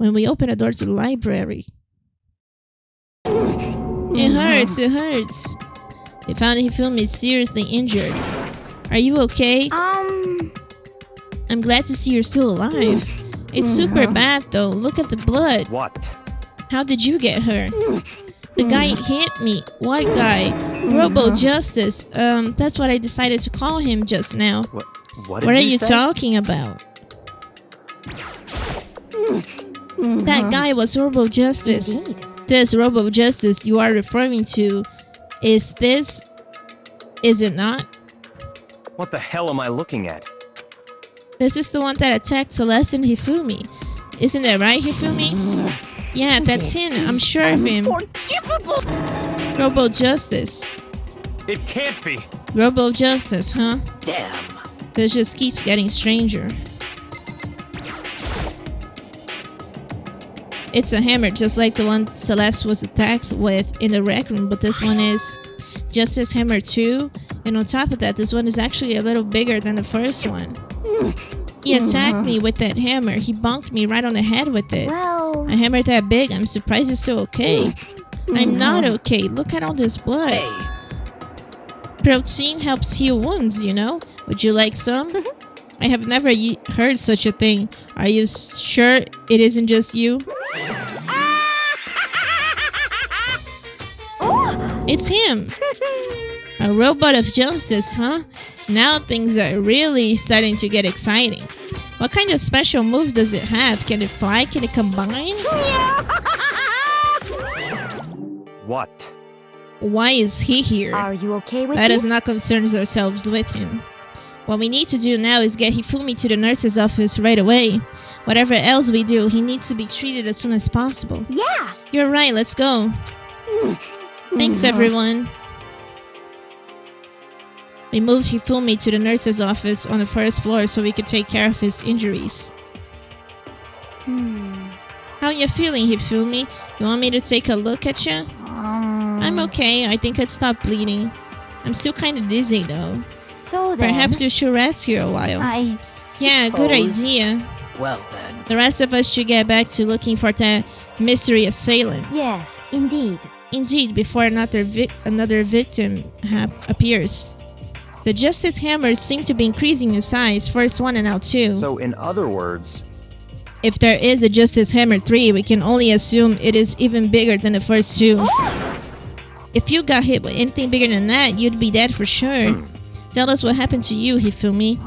when we opened the door to the library. It hurts, it hurts. We found Hifumi seriously injured. Are you okay? I'm glad to see you're still alive. It's super bad though. Look at the blood. What? How did you get her? The guy hit me. White guy. Robo Justice. That's what I decided to call him just now. What are you you say? talking about? That guy was Robo Justice. Indeed. This Robo Justice you are referring to is it not? What the hell am I looking at? This is the one that attacked Celeste and Hifumi. Isn't that right, Hifumi? Yeah, that's him. I'm sure of him. Unforgivable! Robo Justice. It can't be. Robo Justice, huh? Damn. This just keeps getting stranger. It's a hammer, just like the one Celeste was attacked with in the rec room, but this one is Justice Hammer 2. And on top of that, this one is actually a little bigger than the first one. He attacked me with that hammer. He bonked me right on the head with it. Well... A hammer that big, I'm surprised you're still okay. I'm not okay. Look at all this blood. Hey. Protein helps heal wounds, you know? Would you like some? I have never heard such a thing. Are you sure it isn't just you? It's him. A robot of justice, huh? Now things are really starting to get exciting. What kind of special moves does it have? Can it fly? Can it combine? What? Why is he here? Are you okay with Let this? us not concern ourselves with him. What we need to do now is get Hifumi to the nurse's office right away. Whatever else we do, he needs to be treated as soon as possible. Yeah! You're right, let's go. Thanks, everyone. We moved Hifumi to the nurse's office on the first floor so we could take care of his injuries. How you feeling, Hifumi? You want me to take a look at you? I'm okay. I think I'd stop bleeding. I'm still kind of dizzy though. So then... Perhaps you should rest here a while. I... Yeah, good suppose. idea. Well then... The rest of us should get back to looking for that mystery assailant. Yes, indeed. Indeed, before another victim appears. The Justice Hammers seem to be increasing in size, first one and now two. So in other words... If there is a Justice Hammer 3, we can only assume it is even bigger than the first two. If you got hit with anything bigger than that, you'd be dead for sure. Tell us what happened to you, Hifumi.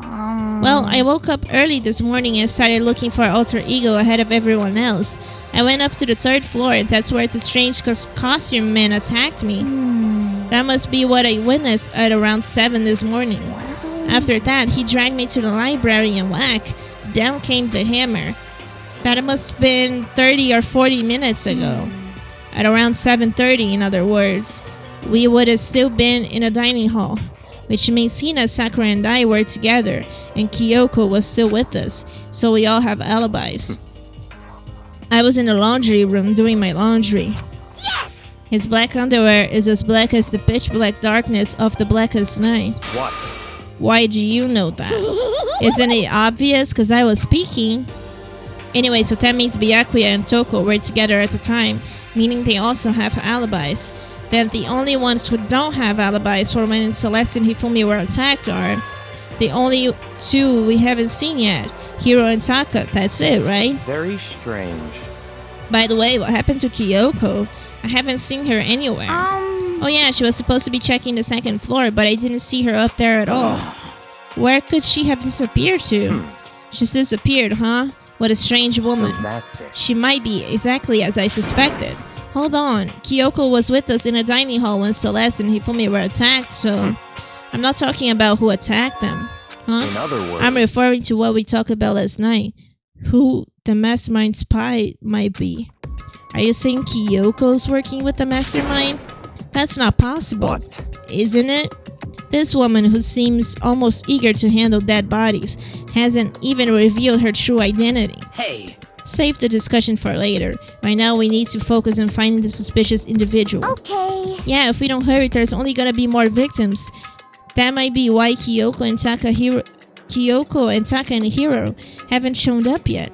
Well, I woke up early this morning and started looking for Alter Ego ahead of everyone else. I went up to the 3rd floor and that's where the strange costume man attacked me. That must be what I witnessed at around 7 this morning. After that, he dragged me to the library and whack, down came the hammer. That must have been 30 or 40 minutes ago. At around 7:30, in other words, we would have still been in a dining hall, which means Hina, Sakura, and I were together, and Kyoko was still with us, so we all have alibis. I was in the laundry room doing my laundry. Yes! His black underwear is as black as the pitch black darkness of the blackest night. What? Why do you know that? Isn't it obvious? Because I was speaking. Anyway, so that means Byakuya and Toko were together at the time, meaning they also have alibis. Then the only ones who don't have alibis for when Celeste and Hifumi were attacked are the only two we haven't seen yet, Hiro and Taka. That's it, right? Very strange. By the way, what happened to Kyoko? I haven't seen her anywhere. Oh yeah, she was supposed to be checking the 2nd floor, but I didn't see her up there at all. Where could she have disappeared to? She's disappeared, huh? What a strange woman. So that's it. She might be exactly as I suspected. Hold on, Kyoko was with us in the dining hall when Celeste and Hifumi were attacked, so... I'm not talking about who attacked them, huh? In other words... I'm referring to what we talked about last night. Who the mastermind spy might be. Are you saying Kyoko's working with the mastermind? That's not possible. What? Isn't it? This woman, who seems almost eager to handle dead bodies, hasn't even revealed her true identity. Hey! Save the discussion for later. Right now we need to focus on finding the suspicious individual. Okay. Yeah, if we don't hurry, there's only gonna be more victims. That might be why Kyoko and Taka and Hiro haven't shown up yet.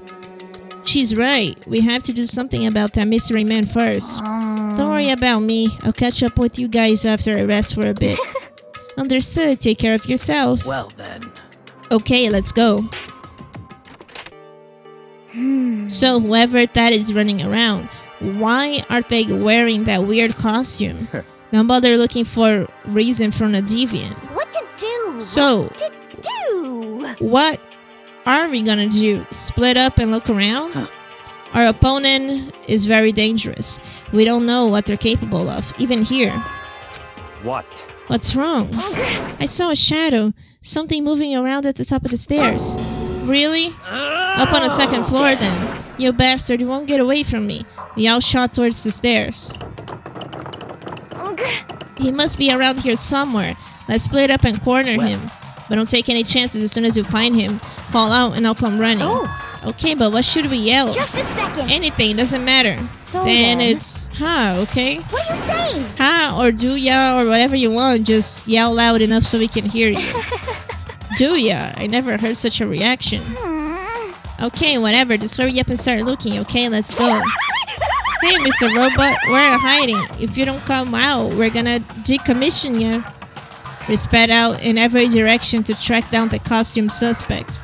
She's right. We have to do something about that mystery man first. Don't worry about me. I'll catch up with you guys after I rest for a bit. Understood. Take care of yourself. Well then. Okay, let's go. So whoever that is running around, why are they wearing that weird costume? Don't bother looking for reason from a deviant. What to do? So, What to do? what are we gonna do? Split up and look around? Our opponent is very dangerous. We don't know what they're capable of, even here. What? What's wrong? I saw a shadow. Something moving around at the top of the stairs. Really? Up on the second floor then. You bastard, you won't get away from me. We all shot towards the stairs. He must be around here somewhere. Let's split up and corner him. But don't take any chances. As soon as you find him, call out and I'll come running. Okay, but what should we yell? Just a second. Anything, doesn't matter. So then it's ha, okay? What are you saying? Ha or do ya or whatever you want. Just yell loud enough so we can hear you. Do ya? I never heard such a reaction. Okay, whatever. Just hurry up and start looking, okay? Let's go. Hey, Mr. Robot, where are you hiding? If you don't come out, we're gonna decommission you. We sped out in every direction to track down the costume suspect.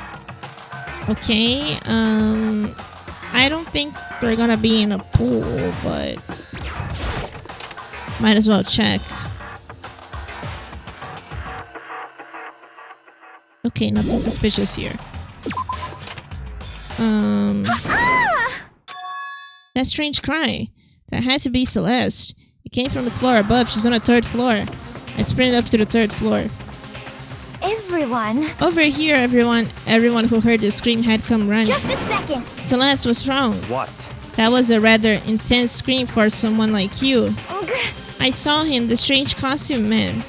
Okay, I don't think they're gonna be in a pool, but might as well check. Okay, nothing suspicious here. That strange cry. That had to be Celeste. It came from the floor above. She's on the 3rd floor. I sprinted up to the 3rd floor. Everyone. Over here, everyone. Everyone who heard the scream had come running. Just a second. Celeste, what's wrong? What? That was a rather intense scream for someone like you. I saw him, the strange costume man.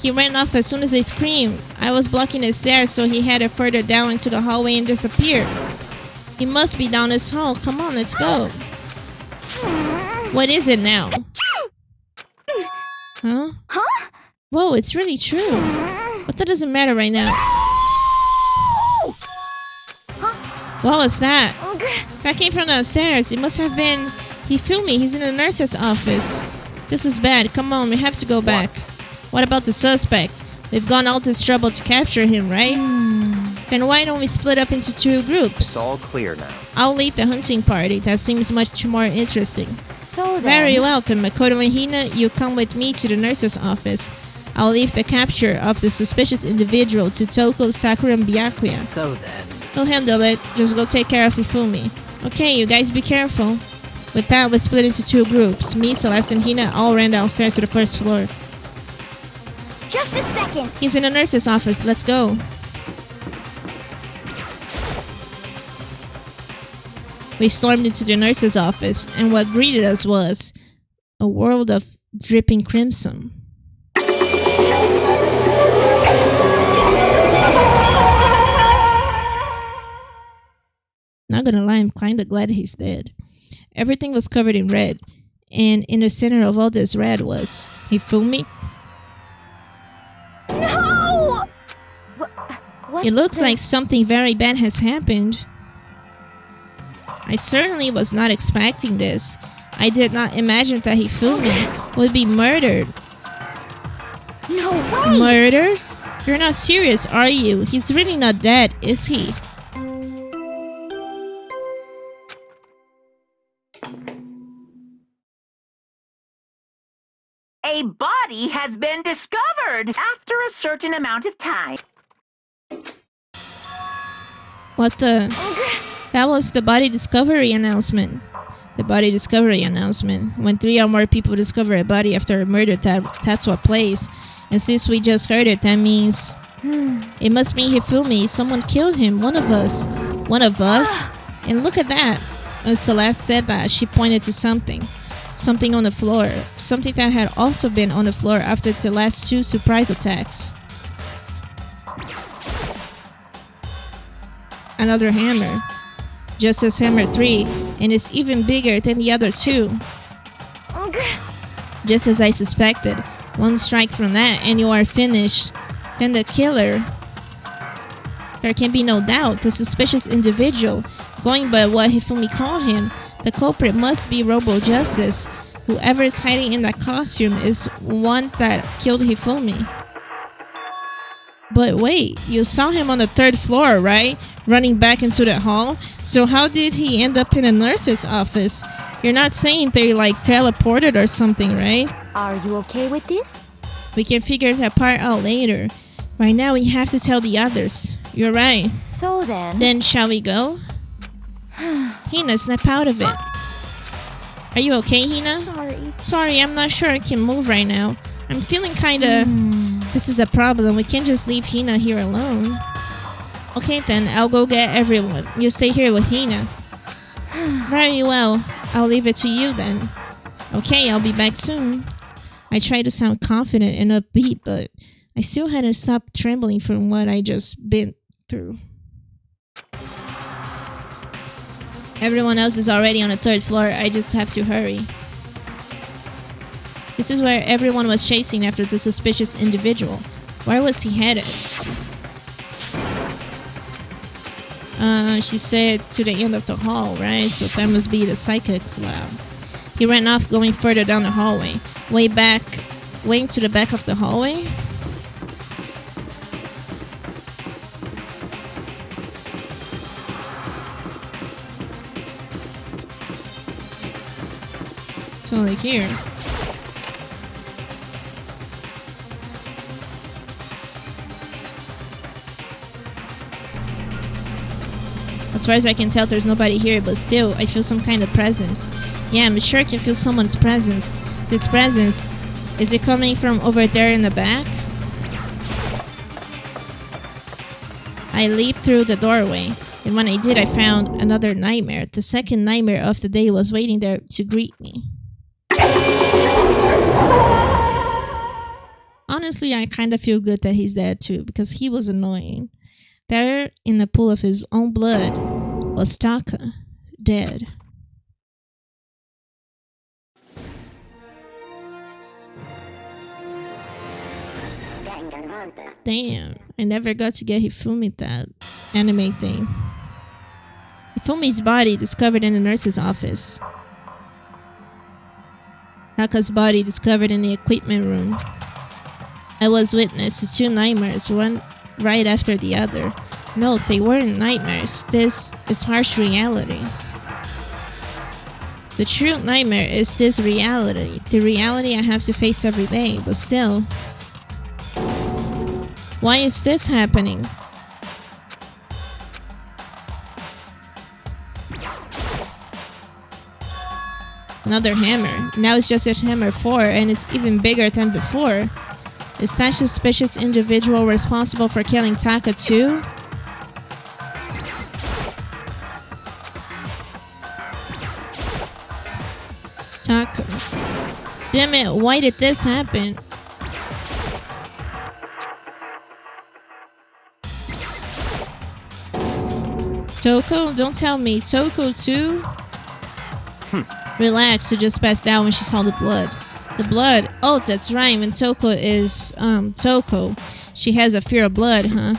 He ran off as soon as they screamed. I was blocking the stairs, so he headed further down into the hallway and disappeared. He must be down this hall. Come on, let's go. What is it now? Huh? Whoa, it's really true. But that doesn't matter right now. What was that? That came from downstairs. It must have been... He filmed me. He's in the nurse's office. This is bad. Come on, we have to go back. What about the suspect? We've gone all this trouble to capture him, right? Then why don't we split up into 2 groups? It's all clear now. I'll lead the hunting party. That seems much more interesting. So then. Very well, then. Makoto and Hina, you come with me to the nurse's office. I'll leave the capture of the suspicious individual to Toko, Sakura, and Byakuya. So then. We'll handle it. Just go take care of Ifumi. Okay, you guys be careful. With that, we split into 2 groups. Me, Celeste, and Hina all ran downstairs to the 1st floor. Just a second. He's in the nurse's office. Let's go. We stormed into the nurse's office, and what greeted us was a world of dripping crimson. Not gonna lie, I'm kinda glad he's dead. Everything was covered in red, and in the center of all this red was Hifumi. No! What It looks the- like something very bad has happened. I certainly was not expecting this. I did not imagine that Hifumi would be murdered. No way! Murdered? You're not serious, are you? He's really not dead, is he? A body has been discovered after a certain amount of time. What the? That was the body discovery announcement. The body discovery announcement. When 3 or more people discover a body after a murder, that's what plays. And since we just heard it, that means... It must mean Hifumi. Someone killed him. One of us. One of us? And look at that. When Celeste said that, she pointed to something. Something on the floor. Something that had also been on the floor after the last 2 surprise attacks. Another hammer. Justice Hammer 3, and it's even bigger than the other 2. Just as I suspected. One strike from that and you are finished. Then the killer. There can be no doubt. The suspicious individual. Going by what Hifumi called him, the culprit must be Robo Justice. Whoever is hiding in that costume is one that killed Hifumi. But wait, you saw him on the 3rd floor, right? Running back into the hall? So how did he end up in a nurse's office? You're not saying they like teleported or something, right? Are you okay with this? We can figure that part out later. Right now we have to tell the others. You're right. So then... Then shall we go? Hina, snap out of it. Are you okay, Hina? Sorry. Sorry, I'm not sure I can move right now. I'm feeling kinda... This is a problem. We can't just leave Hina here alone. Okay then, I'll go get everyone. You stay here with Hina. Very well. I'll leave it to you then. Okay, I'll be back soon. I tried to sound confident and upbeat, but I still hadn't stopped trembling from what I just been through. Everyone else is already on the 3rd floor. I just have to hurry. This is where everyone was chasing after the suspicious individual. Where was he headed? She said to the end of the hall, right? So that must be the psychic's lab. He ran off, going further down the hallway. Way into the back of the hallway? It's only here. As far as I can tell, there's nobody here, but still, I feel some kind of presence. Yeah, I'm sure I can feel someone's presence. This presence, is it coming from over there in the back? I leaped through the doorway, and when I did, I found another nightmare. The second nightmare of the day was waiting there to greet me. Honestly, I kind of feel good that he's dead too, because he was annoying. There, in the pool of his own blood, was Taka, dead. Damn, I never got to get Hifumi that anime thing. Hifumi's body discovered in the nurse's office. Taka's body discovered in the equipment room. I was witness to 2 nightmares, one right after the other. No, they weren't nightmares. This is harsh reality. The true nightmare is this reality. The reality I have to face every day, but still. Why is this happening? Another hammer. Now it's just a hammer 4 and it's even bigger than before. Is that suspicious individual responsible for killing Taka too? Taka. Damn it, why did this happen? Toko? Don't tell me. Toko too? Relax, she just passed out when she saw the blood. The blood? Oh, that's right. When Toko is, Toko, she has a fear of blood, huh?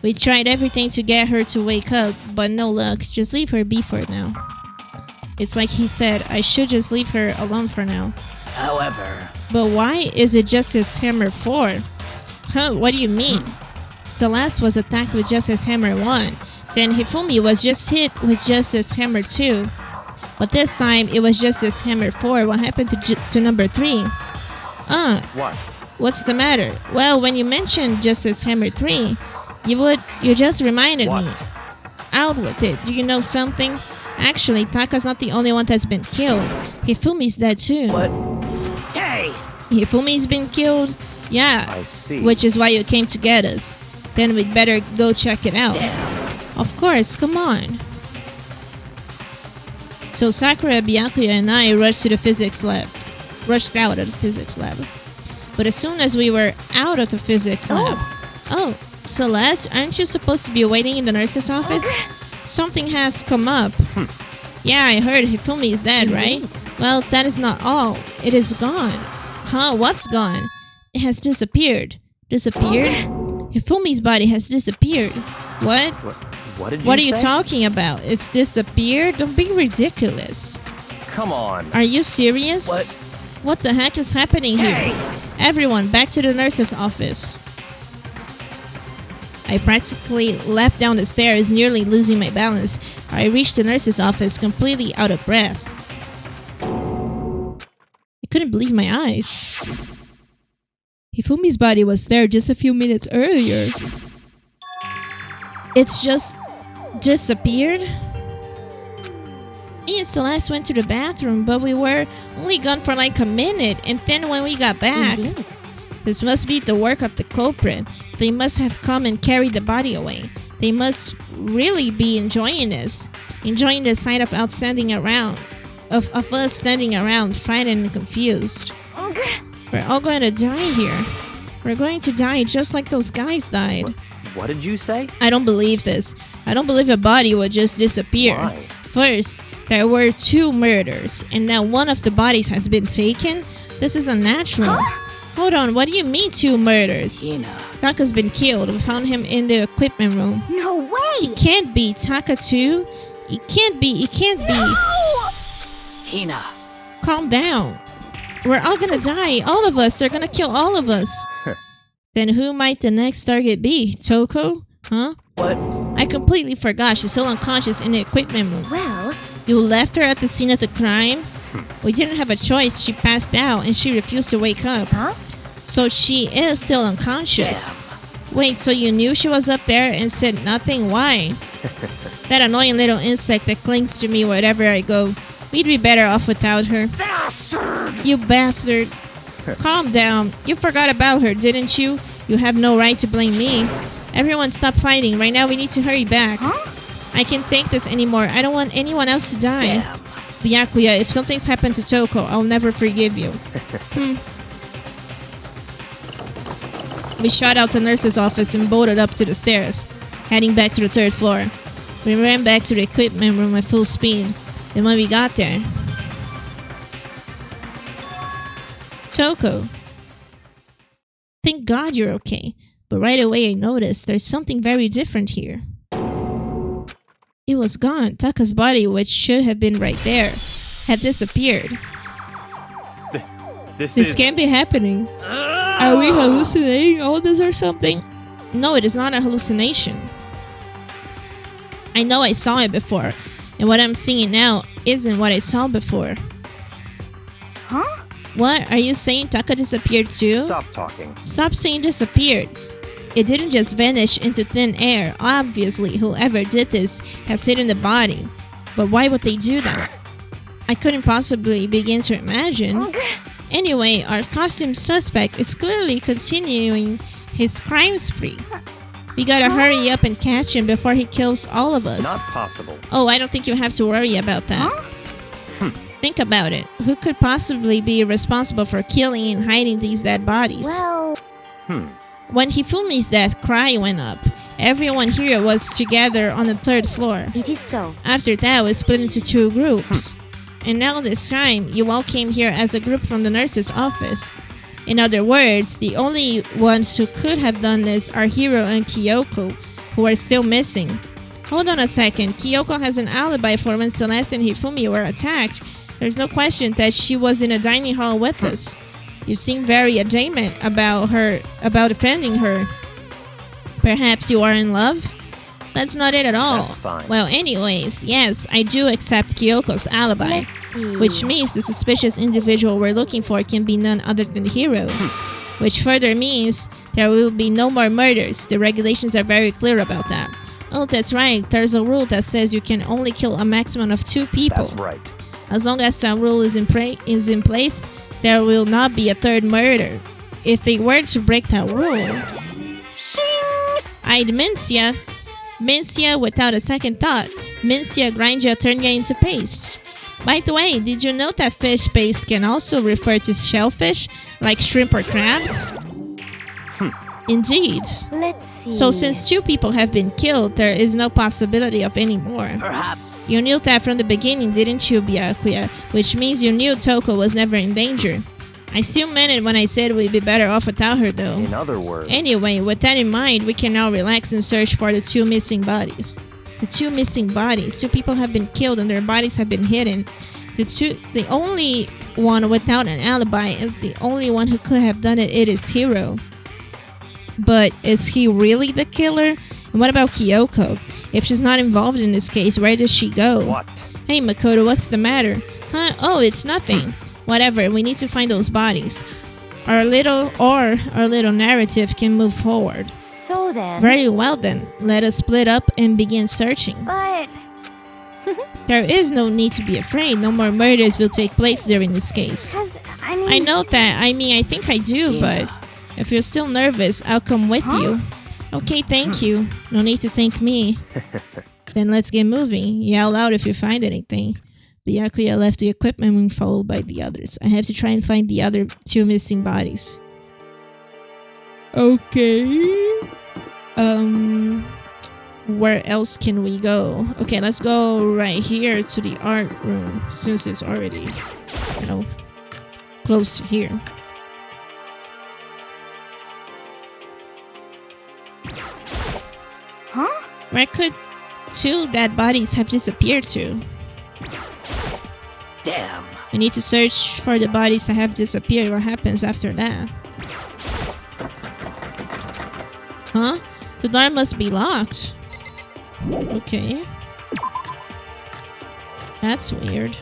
We tried everything to get her to wake up, but no luck. Just leave her be for now. It's like he said, I should just leave her alone for now. However... But why is it Justice Hammer 4? Huh, what do you mean? Celeste was attacked with Justice Hammer 1. Then Hifumi was just hit with Justice Hammer 2. But this time, it was Justice Hammer 4. What happened to number 3? What? What's the matter? Well, when you mentioned Justice Hammer 3, you just reminded me. Out with it. Do you know something? Actually, Taka's not the only one that's been killed. Hifumi's dead too. What? Hey! Hifumi's been killed? Yeah. I see. Which is why you came to get us. Then we'd better go check it out. Damn. Of course, come on. So Sakura, Byakuya, and I rushed out of the physics lab. But as soon as we were out of the physics lab... Oh, Celeste, aren't you supposed to be waiting in the nurse's office? Something has come up. Yeah, I heard Hifumi is dead, right? Well, that is not all. It is gone. Huh, what's gone? It has disappeared. Disappeared? Hifumi's body has disappeared. What? What did you What are you say? talking about? It's disappeared? Don't be ridiculous. Come on. Are you serious? What? What the heck is happening here? Everyone, back to the nurse's office. I practically leapt down the stairs, nearly losing my balance. I reached the nurse's office, completely out of breath. I couldn't believe my eyes. Hifumi's body was there just a few minutes earlier. It's just disappeared? Me and Celeste went to the bathroom, but we were only gone for like a minute, and then when we got back... Indeed. This must be the work of the culprit. They must have come and carried the body away. They must really be enjoying this. Enjoying the sight of us standing around, frightened and confused. We're all going to die here. We're going to die just like those guys died. What did you say? I don't believe this. I don't believe a body would just disappear. Why? First, there were 2 murders, and now one of the bodies has been taken? This is unnatural. Hold on, what do you mean 2 murders? Hina. Taka's been killed. We found him in the equipment room. No way! It can't be Taka too. It can't be. Hina. Calm down. We're all gonna die. All of us. They're gonna kill all of us. Then who might the next target be? Toko? Huh? What? I completely forgot. She's still unconscious in the equipment room. Well, You left her at the scene of the crime? We didn't have a choice. She passed out and she refused to wake up. huh? So she is still unconscious. Wait, so you knew she was up there and said nothing? Why? That annoying little insect that clings to me wherever I go. We'd be better off without her. Bastard! You bastard. Calm down. You forgot about her, didn't you? You have no right to blame me. Everyone stop fighting. Right now we need to hurry back. Huh? I can't take this anymore. I don't want anyone else to die. Damn. Byakuya, if something's happened to Toko, I'll never forgive you. We shot out the nurse's office and bolted up to the stairs, heading back to the 3rd floor. We ran back to the equipment room at full speed. Then when we got there... Toko. Thank God you're okay. But right away I noticed there's something very different here. It was gone. Taka's body, which should have been right there, had disappeared. This can't be happening. Are we hallucinating all this or something? No, it is not a hallucination. I know I saw it before, and what I'm seeing now isn't what I saw before. Huh? What? Are you saying Taka disappeared too? Stop talking. Stop saying disappeared. It didn't just vanish into thin air. Obviously, whoever did this has hidden the body. But why would they do that? I couldn't possibly begin to imagine. Anyway, our costume suspect is clearly continuing his crime spree. We gotta hurry up and catch him before he kills all of us. Not possible. Oh, I don't think you have to worry about that. Think about it. Who could possibly be responsible for killing and hiding these dead bodies? Well, When Hifumi's death cry went up, everyone here was together on the 3rd floor. it is so. After that, we split into 2 groups. And now this time, you all came here as a group from the nurse's office. In other words, the only ones who could have done this are Hiro and Kyoko, who are still missing. Hold on a second. Kyoko has an alibi for when Celeste and Hifumi were attacked. There's no question that she was in a dining hall with us. You seem very adamant about defending her. Perhaps you are in love? That's not it at all. That's fine. Well, anyways, yes, I do accept Kyoko's alibi. Let's see. Which means the suspicious individual we're looking for can be none other than Hiro. Which further means there will be no more murders. The regulations are very clear about that. Oh, that's right. There's a rule that says you can only kill a maximum of 2 people. That's right. As long as that rule is in place, there will not be a 3rd murder. If they were to break that rule... I'd mince ya. Mince ya without a second thought. Mince ya, grind ya, turn ya into paste. By the way, did you know that fish paste can also refer to shellfish, like shrimp or crabs? Indeed. Let's see. So since 2 people have been killed, there is no possibility of any more. Perhaps. You knew that from the beginning, didn't you, Byakuya? Which means you knew Toko was never in danger. I still meant it when I said we'd be better off without her, though. In other words. Anyway, with that in mind, we can now relax and search for the 2 missing bodies. The 2 missing bodies. 2 people have been killed and their bodies have been hidden. The only one without an alibi and the only one who could have done it is Hiro. But is he really the killer? And what about Kyoko? If she's not involved in this case, where does she go? What? Hey Makoto, what's the matter? Huh? Oh, it's nothing. Whatever, we need to find those bodies. Our little narrative can move forward. So then. Very well then, let us split up and begin searching. But. There is no need to be afraid. No more murders will take place during this case. I know that. I think I do, but if you're still nervous, I'll come with you. Okay, thank you. No need to thank me. Then let's get moving. Yell out if you find anything. Byakuya left the equipment room followed by the others. I have to try and find the other 2 missing bodies. Okay. Where else can we go? Okay, let's go right here to the art room since it's already, close to here. Huh? Where could 2 dead bodies have disappeared to? Damn. We need to search for the bodies that have disappeared. What happens after that? Huh? The door must be locked. Okay. That's weird.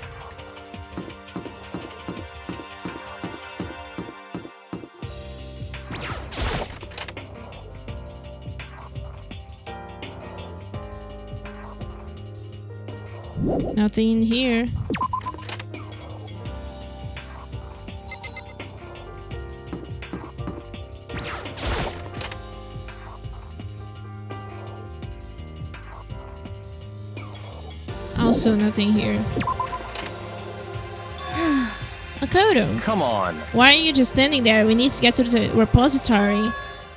Nothing in here. Also nothing here. Makoto! Come on. Why are you just standing there? We need to get to the repository.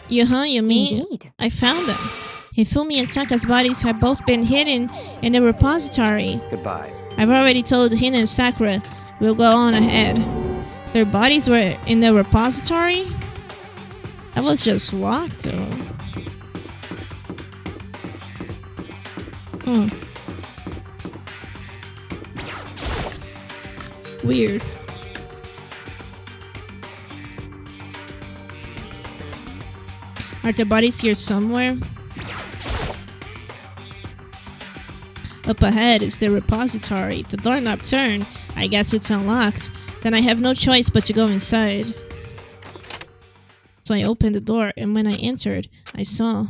You mean? Indeed. I found them. Hifumi and Chaka's bodies have both been hidden in the repository. Goodbye. I've already told Hina and Sakura. We'll go on ahead. Their bodies were in the repository? That was just locked though. Huh. Weird. Are the bodies here somewhere? Up ahead is the repository. The doorknob turned. I guess it's unlocked. Then I have no choice but to go inside. So I opened the door, and when I entered, I saw...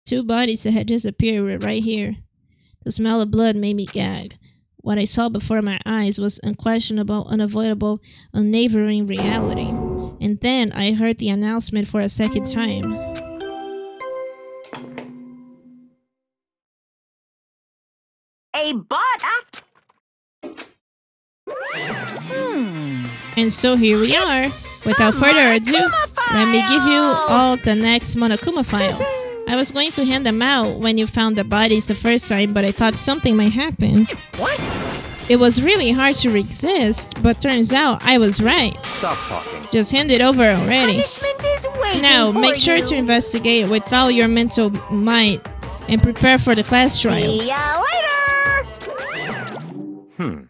Two bodies that had disappeared were right here. The smell of blood made me gag. What I saw before my eyes was unquestionable, unavoidable, unwavering reality. And then I heard the announcement for a second time. A bot after... And so here we are. Without further ado, let me give you all the next Monokuma file. I was going to hand them out when you found the bodies the first time, but I thought something might happen. What? It was really hard to resist, but turns out I was right. Stop talking. Just hand it over already. Punishment is waiting Now, for make sure you. to investigate with all your mental might and prepare for the class trial. See ya later.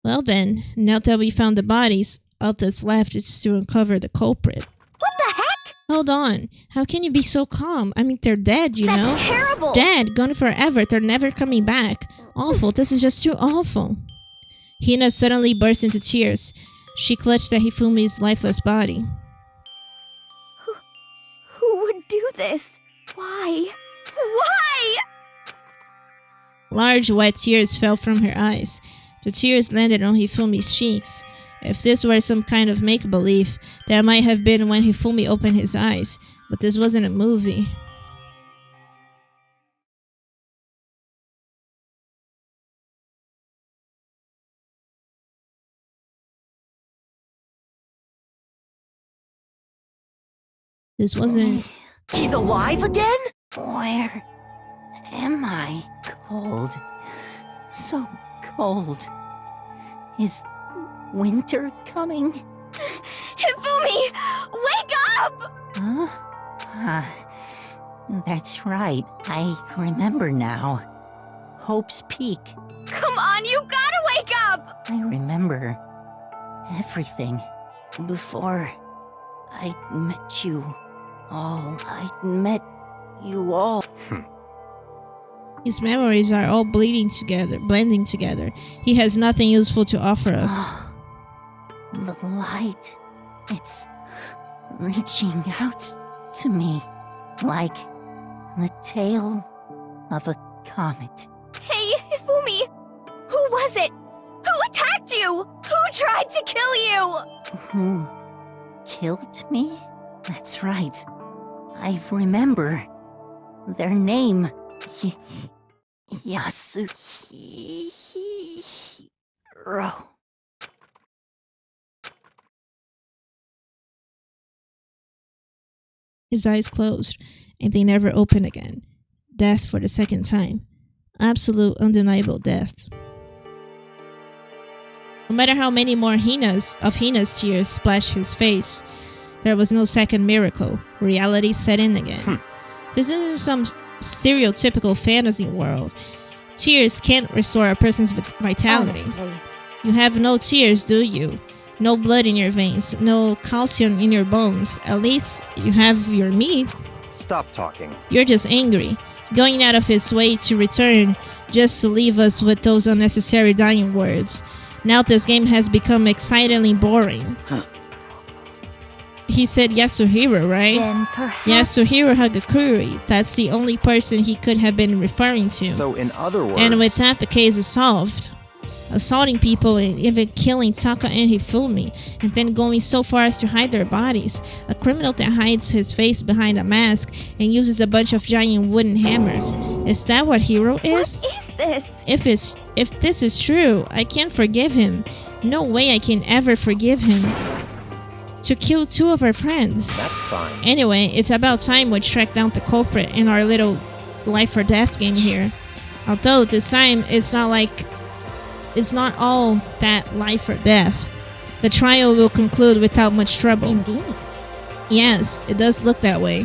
Well then, now that we found the bodies, all that's left is to uncover the culprit. What the heck? Hold on. How can you be so calm? I mean, they're dead, you know? That's terrible. Dead, gone forever. They're never coming back. Awful. This is just too awful. Hina suddenly burst into tears. She clutched at Hifumi's lifeless body. Who would do this? Why? Why? Large wet tears fell from her eyes. The tears landed on Hifumi's cheeks. If this were some kind of make-believe, that might have been when Hifumi opened his eyes. But this wasn't a movie. This wasn't... He's alive again? Where am I? Cold. So cold. Is winter coming? Hifumi! Wake up! Huh? That's right. I remember now. Hope's Peak. Come on, you gotta wake up! I remember everything before I met you all. I met you all. His memories are all blending together. He has nothing useful to offer us. The light. It's reaching out to me like the tail of a comet. Hey, Hifumi! Who was it? Who attacked you? Who tried to kill you? Who killed me? That's right. I remember their name. Yasuhiro. His eyes closed, and they never opened again. Death for the second time. Absolute, undeniable death. No matter how many more Hina's tears splashed his face, there was no second miracle. Reality set in again. This isn't some stereotypical fantasy world. Tears can't restore a person's vitality. Honestly. You have no tears, do you? No blood in your veins, no calcium in your bones. At least you have your meat. Stop talking. You're just angry, going out of his way to return just to leave us with those unnecessary dying words. Now this game has become excitingly boring. He said Yasuhiro, right? Then perhaps... Yasuhiro Hagakure. That's the only person he could have been referring to. So in other words... And with that, the case is solved. Assaulting people and even killing Taka and Hifumi, and then going so far as to hide their bodies. A criminal that hides his face behind a mask and uses a bunch of giant wooden hammers. Is that what Hero is? What is this? If this is true, I can't forgive him. No way I can ever forgive him. To kill two of our friends. That's fine. Anyway, it's about time we track down the culprit in our little life or death game here. Although this time it's not all that life or death. The trial will conclude without much trouble. Indeed. Yes, it does look that way.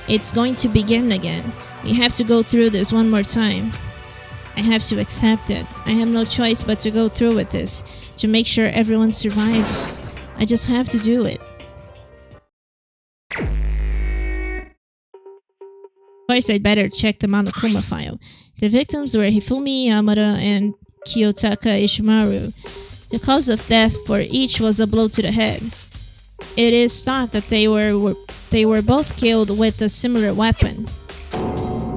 It's going to begin again. We have to go through this one more time. I have to accept it. I have no choice but to go through with this, to make sure everyone survives. I just have to do it. First, I'd better check the Monokuma file. The victims were Hifumi Yamada and Kiyotaka Ishimaru. The cause of death for each was a blow to the head. It is thought that they were both killed with a similar weapon.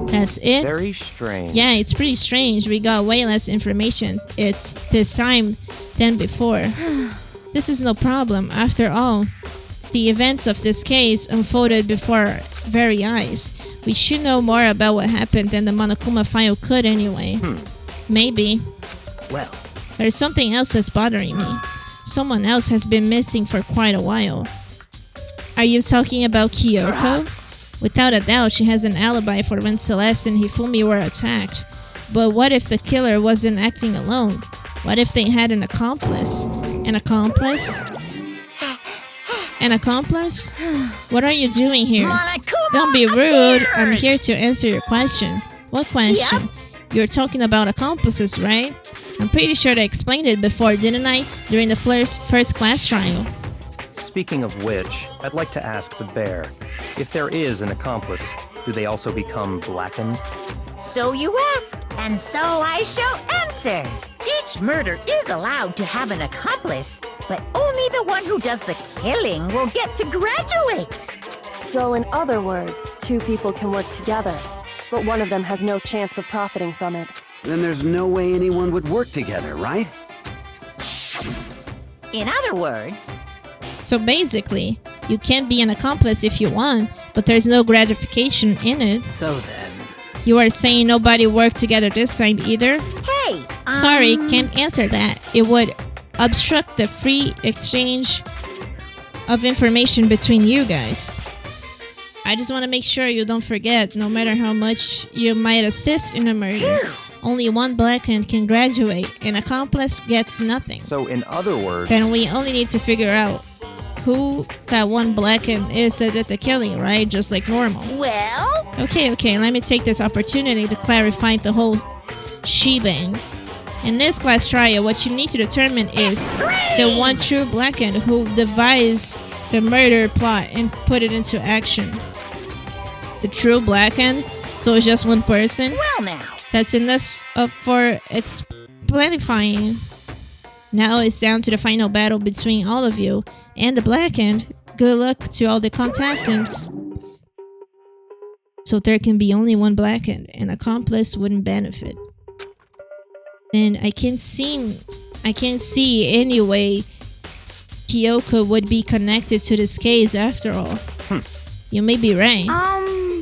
That's it? Very strange. Yeah, it's pretty strange. We got way less information this time than before. This is no problem. After all, the events of this case unfolded before our very eyes. We should know more about what happened than the Monokuma file could anyway. Maybe. Well, There's something else that's bothering me. Someone else has been missing for quite a while. Are you talking about Kyoko? perhaps. Without a doubt, she has an alibi for when Celeste and Hifumi were attacked. But what if the killer wasn't acting alone? What if they had an accomplice? An accomplice? An accomplice? What are you doing here? Monokuma Don't be rude. appears! I'm here to answer your question. What question? You're talking about accomplices, right? I'm pretty sure I explained it before, didn't I? During the first class trial. Speaking of which, I'd like to ask the bear, if there is an accomplice, do they also become blackened? So you ask, and so I shall answer. Each murder is allowed to have an accomplice, but only the one who does the killing will get to graduate. So in other words, two people can work together, but one of them has no chance of profiting from it. Then there's no way anyone would work together, right? In other words, So basically, you can't be an accomplice if you want, but there's no gratification in it. So then... You are saying nobody worked together this time either? hey, Sorry, can't answer that. It would obstruct the free exchange of information between you guys. I just want to make sure you don't forget, no matter how much you might assist in a murder, only one blackened can graduate. An accomplice gets nothing. So, in other words, Then we only need to figure out who that one blackened is that did the killing, right? Just like normal. Well, Okay, let me take this opportunity to clarify the whole shebang. In this class trial, what you need to determine is the one true blackened who devised the murder plot and put it into action. The true blackened? So it's just one person? well now. That's enough for explanifying. Now it's down to the final battle between all of you and the blackened. Good luck to all the contestants. So there can be only one blackened. An accomplice wouldn't benefit. And I can't see any way Kyoko would be connected to this case after all. You may be right.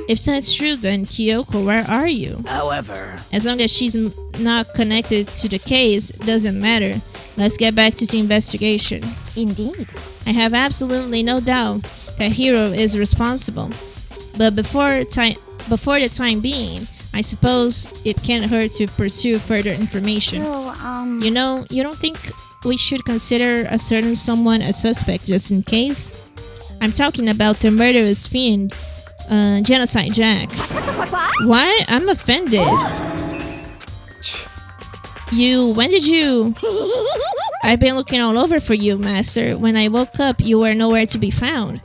If that's true, then Kyoko, where are you? However, As long as she's not connected to the case, it doesn't matter. Let's get back to the investigation. Indeed. I have absolutely no doubt that Hiro is responsible. But before the time being, I suppose it can't hurt to pursue further information. So, You know, you don't think we should consider a certain someone a suspect just in case? I'm talking about the murderous fiend, Genocide Jack. What? I'm offended. When did you? I've been looking all over for you, Master. When I woke up, you were nowhere to be found.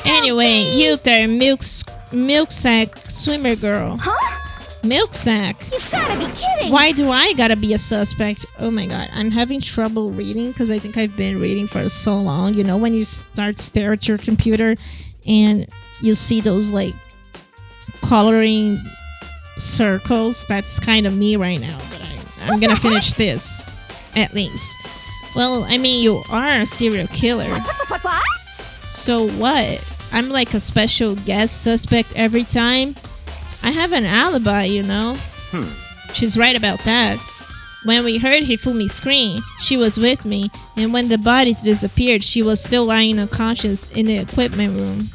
Anyway, you there, milk sack swimmer girl. Huh? Milk sack. You've gotta be kidding! Why do I gotta be a suspect? Oh my god, I'm having trouble reading because I think I've been reading for so long. You know, when you start stare at your computer and you see those like coloring circles, that's kind of me right now. But I'm gonna finish this, at least. Well, I mean, you are a serial killer. What? So what? I'm like a special guest suspect every time. I have an alibi, you know. She's right about that. When we heard Hifumi scream, she was with me, and when the bodies disappeared, she was still lying unconscious in the equipment room.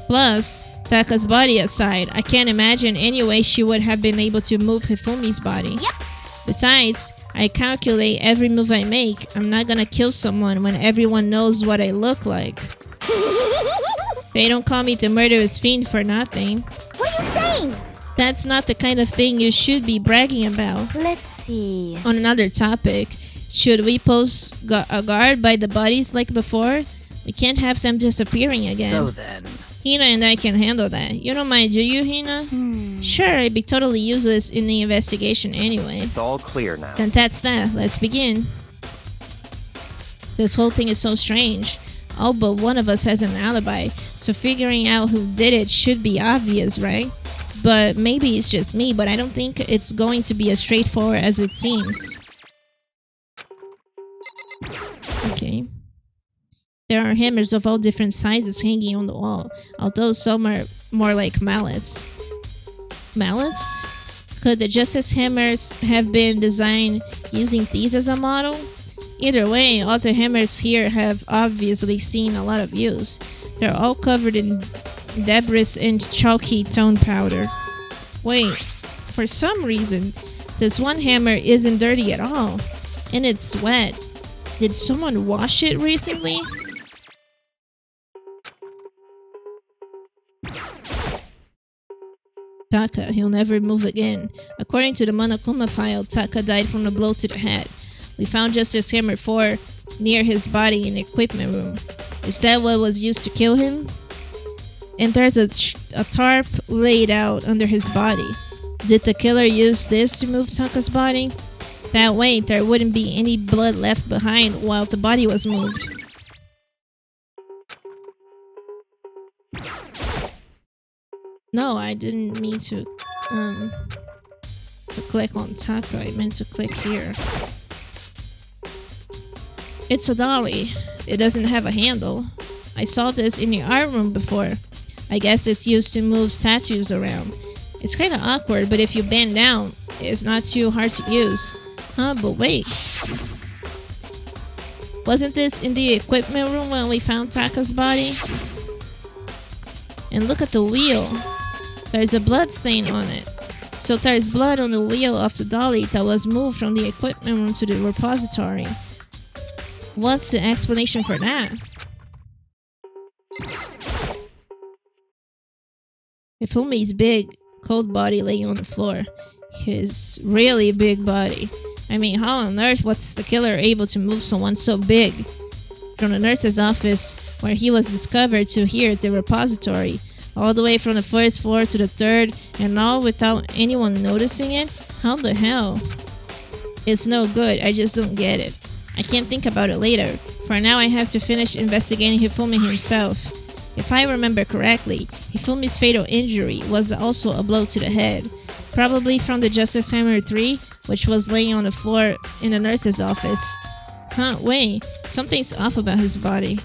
Plus, Taka's body aside, I can't imagine any way she would have been able to move Hifumi's body. Yep. Besides, I calculate every move I make. I'm not gonna kill someone when everyone knows what I look like. They don't call me the murderous fiend for nothing. What are you saying? That's not the kind of thing you should be bragging about. Let's see. On another topic, should we post a guard by the bodies like before? We can't have them disappearing again. so then. Hina and I can handle that. You don't mind, do you, Hina? Sure, I'd be totally useless in the investigation anyway. it's all clear now. Then that's that. Let's begin. This whole thing is so strange. All but one of us has an alibi, so figuring out who did it should be obvious, right? But maybe it's just me, but I don't think it's going to be as straightforward as it seems. Okay. There are hammers of all different sizes hanging on the wall, although some are more like mallets. Mallets? Could the Justice hammers have been designed using these as a model? Either way, all the hammers here have obviously seen a lot of use. They're all covered in debris and chalky tone powder. Wait, for some reason, this one hammer isn't dirty at all, and it's wet. Did someone wash it recently? Taka, he'll never move again. According to the Monokuma file, Taka died from a blow to the head. We found Justice Hammer 4 near his body in the equipment room. Is that what was used to kill him? And there's a tarp laid out under his body. Did the killer use this to move Taka's body? That way, there wouldn't be any blood left behind while the body was moved. No, I didn't mean to click on Taka. I meant to click here. It's a dolly. It doesn't have a handle. I saw this in the art room before. I guess it's used to move statues around. It's kinda awkward, but if you bend down, it's not too hard to use. Huh, but wait. Wasn't this in the equipment room when we found Taka's body? And look at the wheel. There's a blood stain on it. So there's blood on the wheel of the dolly that was moved from the equipment room to the repository. What's the explanation for that? Hifumi's big, cold body laying on the floor. His really big body. I mean, how on earth was the killer able to move someone so big? From the nurse's office, where he was discovered, to here at the repository, all the way from the first floor to the third, and all without anyone noticing it? How the hell? It's no good, I just don't get it. I can't think about it later. For now, I have to finish investigating Hifumi himself. If I remember correctly, Hifumi's fatal injury was also a blow to the head, probably from the Justice Hammer 3, which was laying on the floor in the nurse's office. Huh, wait, something's off about his body.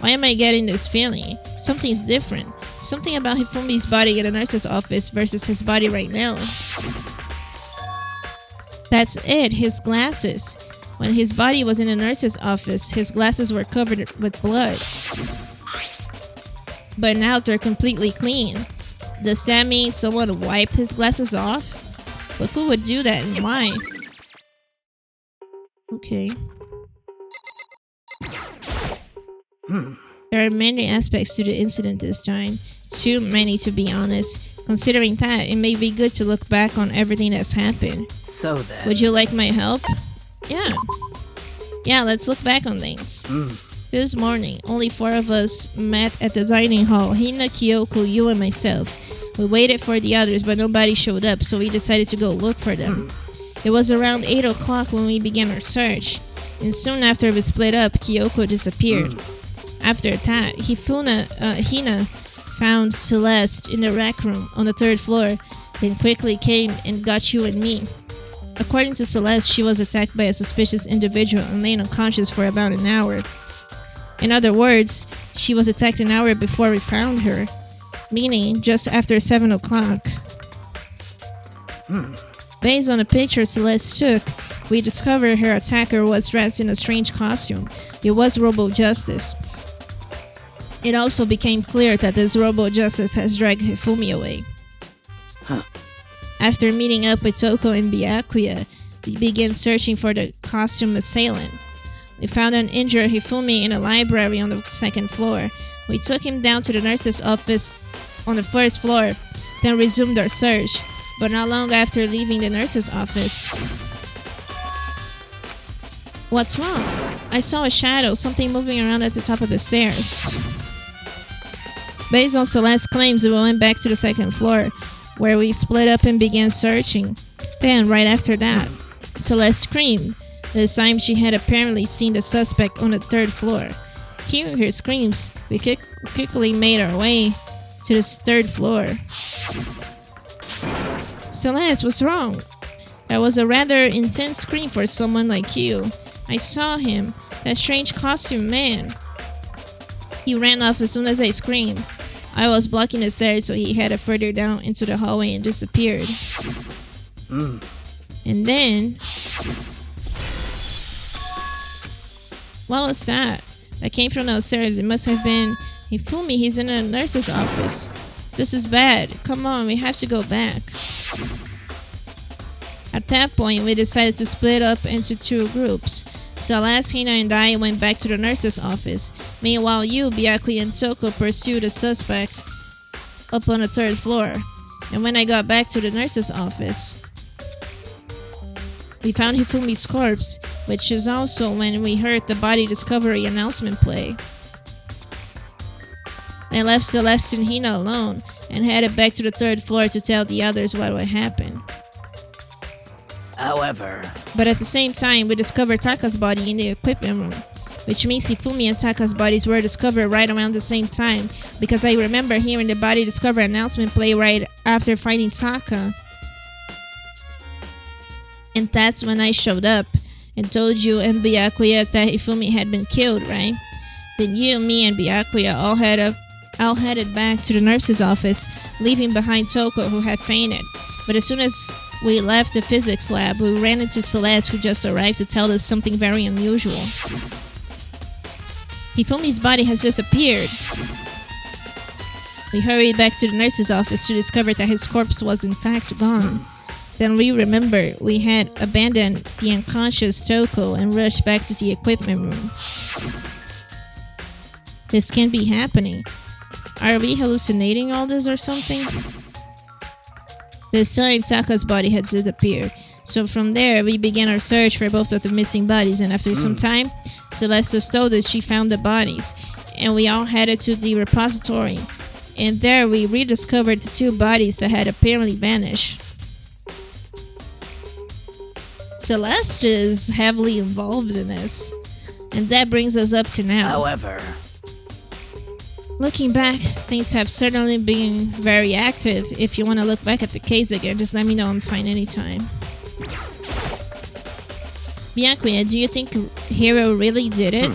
Why am I getting this feeling? Something's different. Something about Hifumi's body in the nurse's office versus his body right now. That's it, his glasses. When his body was in the nurse's office, his glasses were covered with blood. But now they're completely clean. Does that mean someone wiped his glasses off? But who would do that and why? Okay. There are many aspects to the incident this time. Too many, to be honest. Considering that, it may be good to look back on everything that's happened. So then... Would you like my help? Yeah. Yeah, let's look back on things. This morning, only 4 of us met at the dining hall. Hina, Kyoko, you, and myself. We waited for the others, but nobody showed up, so we decided to go look for them. It was around 8 o'clock when we began our search, and soon after we split up, Kyoko disappeared. After that, Hina found Celeste in the rec room on the 3rd floor, then quickly came and got you and me. According to Celeste, she was attacked by a suspicious individual and lay unconscious for about an hour. In other words, she was attacked an hour before we found her, meaning just after 7 o'clock. Based on a picture Celeste took, we discovered her attacker was dressed in a strange costume. It was Robo Justice. It also became clear that this Robo Justice has dragged Hifumi away. After meeting up with Toko and Byakuya, we began searching for the costume assailant. We found an injured Hifumi in a library on the 2nd floor. We took him down to the nurse's office on the 1st floor, then resumed our search, but not long after leaving the nurse's office. What's wrong? I saw a shadow, something moving around at the top of the stairs. Based on Celeste's claims, we went back to the 2nd floor, where we split up and began searching. Then, right after that, Celeste screamed. This time she had apparently seen the suspect on the 3rd floor. Hearing her screams, we quickly made our way to the 3rd floor. Celeste, what's wrong? That was a rather intense scream for someone like you. I saw him, that strange costume man. He ran off as soon as I screamed. I was blocking the stairs, so he headed further down into the hallway and disappeared. And then... What was that? That came from downstairs. It must have been Hifumi. He's in a nurse's office. This is bad. Come on, we have to go back. At that point, we decided to split up into 2 groups. Celeste, Hina, and I went back to the nurse's office. Meanwhile, you, Byakuya, and Toko pursued the suspect up on the 3rd floor. And when I got back to the nurse's office, we found Hifumi's corpse, which is also when we heard the body discovery announcement play. I left Celeste and Hina alone and headed back to the 3rd floor to tell the others what would happen. However... But at the same time, we discovered Taka's body in the equipment room, which means Hifumi and Taka's bodies were discovered right around the same time, because I remember hearing the body discovery announcement play right after finding Taka. And that's when I showed up and told you and Byakuya that Hifumi had been killed, right? Then you, me, and Byakuya all headed back to the nurse's office, leaving behind Toko, who had fainted. But as soon as we left the physics lab, we ran into Celeste, who just arrived to tell us something very unusual. Hifumi's body has disappeared. We hurried back to the nurse's office to discover that his corpse was in fact gone. Then we remember we had abandoned the unconscious Toko and rushed back to the equipment room. This can't be happening. Are we hallucinating all this or something? This time, Taka's body had disappeared. So from there, we began our search for both of the missing bodies, and after some time, Celeste told us she found the bodies, and we all headed to the repository. And there, we rediscovered the 2 bodies that had apparently vanished. Celeste is heavily involved in this, and that brings us up to now. However, Looking back, things have certainly been very active. If you want to look back at the case again, just let me know. I'm fine anytime. Byakuya, do you think Hiro really did it?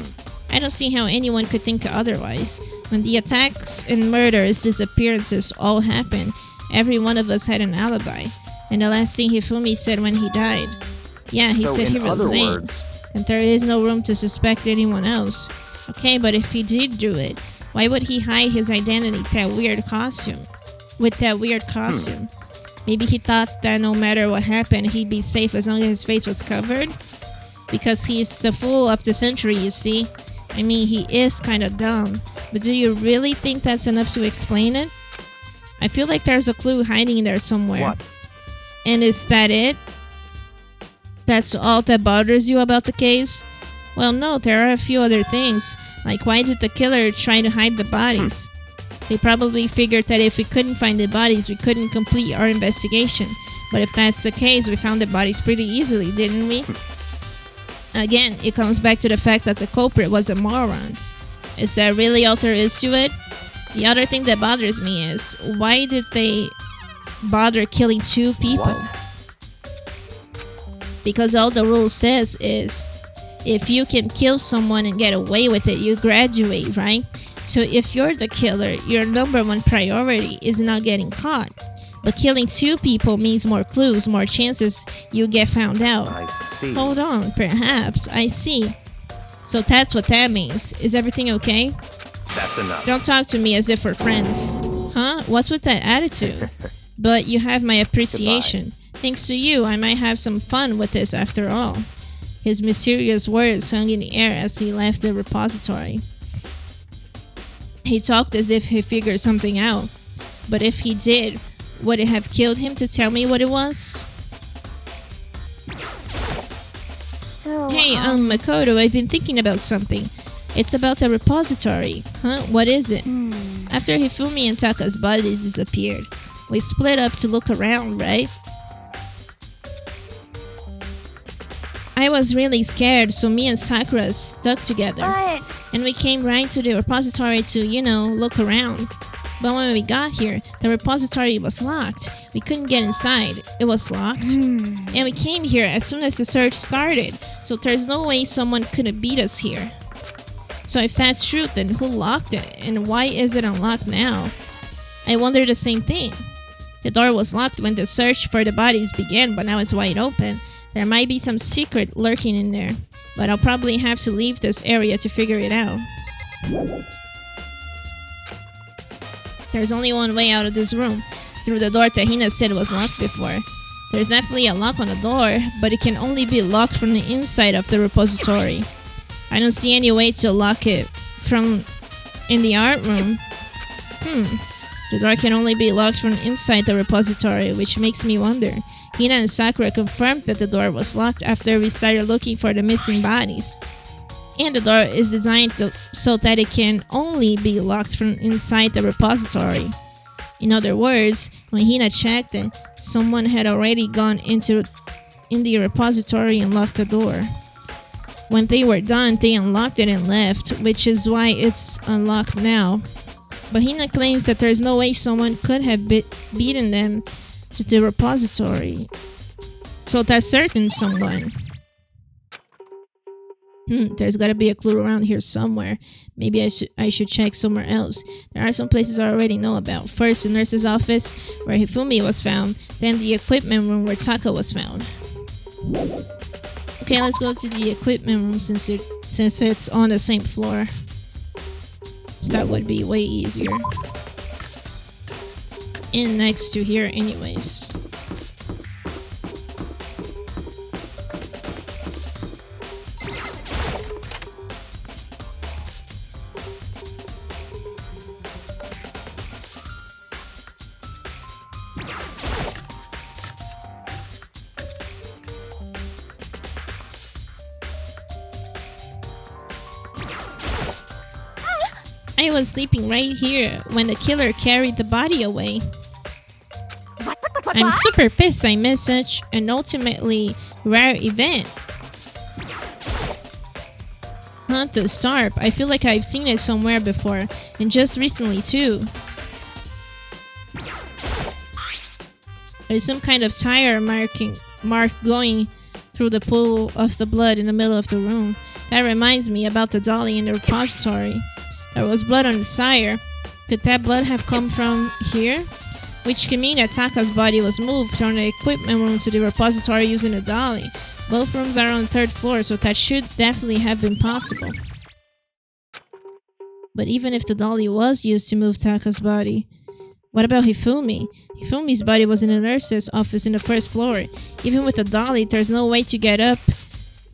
I don't see how anyone could think otherwise. When the attacks and murders, disappearances all happened, every one of us had an alibi. And the last thing Hifumi said when he died. Yeah, he said Hiro's name. And there is no room to suspect anyone else. Okay, but if he did do it, why would he hide his identity with that weird costume? Maybe he thought that no matter what happened, he'd be safe as long as his face was covered? Because he's the fool of the century, you see. I mean, he is kinda dumb. But do you really think that's enough to explain it? I feel like there's a clue hiding in there somewhere. What? And is that it? That's all that bothers you about the case? Well, no, there are a few other things. Like, why did the killer try to hide the bodies? They probably figured that if we couldn't find the bodies, we couldn't complete our investigation. But if that's the case, we found the bodies pretty easily, didn't we? Again, it comes back to the fact that the culprit was a moron. Is that really all there is to it? The other thing that bothers me is, why did they bother killing 2 people? What? Because all the rule says is, if you can kill someone and get away with it, you graduate, right? So if you're the killer, your number 1 priority is not getting caught. But killing 2 people means more clues, more chances you get found out. I see. Hold on, perhaps. I see. So that's what that means. Is everything okay? That's enough. Don't talk to me as if we're friends. Huh? What's with that attitude? But you have my appreciation. Thanks to you, I might have some fun with this after all. His mysterious words hung in the air as he left the repository. He talked as if he figured something out. But if he did, would it have killed him to tell me what it was? So, Hey, Makoto, I've been thinking about something. It's about the repository. Huh? What is it? After Hifumi and Taka's bodies disappeared, we split up to look around, right? I was really scared, so me and Sakura stuck together. But And we came right to the repository to, look around. But when we got here, the repository was locked. We couldn't get inside. It was locked. And we came here as soon as the search started. So there's no way someone could have beat us here. So if that's true, then who locked it? And why is it unlocked now? I wonder the same thing. The door was locked when the search for the bodies began, but now it's wide open. There might be some secret lurking in there. But I'll probably have to leave this area to figure it out. There's only one way out of this room, through the door Tahina said was locked before. There's definitely a lock on the door, but it can only be locked from the inside of the repository. I don't see any way to lock it from in the art room. The door can only be locked from inside the repository, which makes me wonder. Hina and Sakura confirmed that the door was locked after we started looking for the missing bodies. And the door is designed so that it can only be locked from inside the repository. In other words, when Hina checked it, someone had already gone in the repository and locked the door. When they were done, they unlocked it and left, which is why it's unlocked now. But Hina claims that there's no way someone could have beaten them to the repository. So that's certain someone. There's gotta be a clue around here somewhere. Maybe I should check somewhere else. There are some places I already know about. First, the nurse's office, where Hifumi was found. Then the equipment room, where Taka was found. Okay, let's go to the equipment room since it's on the same floor. So that would be way easier. And next to here anyways. I was sleeping right here when the killer carried the body away. I'm super pissed I missed such an ultimately rare event. Hunt the Starp. I feel like I've seen it somewhere before, and just recently too. There's some kind of tire mark going through the pool of the blood in the middle of the room. That reminds me about the dolly in the repository. There was blood on the tire. Could that blood have come from here? Which can mean that Taka's body was moved from the equipment room to the repository using a dolly. Both rooms are on the 3rd floor, so that should definitely have been possible. But even if the dolly was used to move Taka's body, what about Hifumi? Hifumi's body was in the nurse's office in the 1st floor. Even with a dolly, there's no way to get it up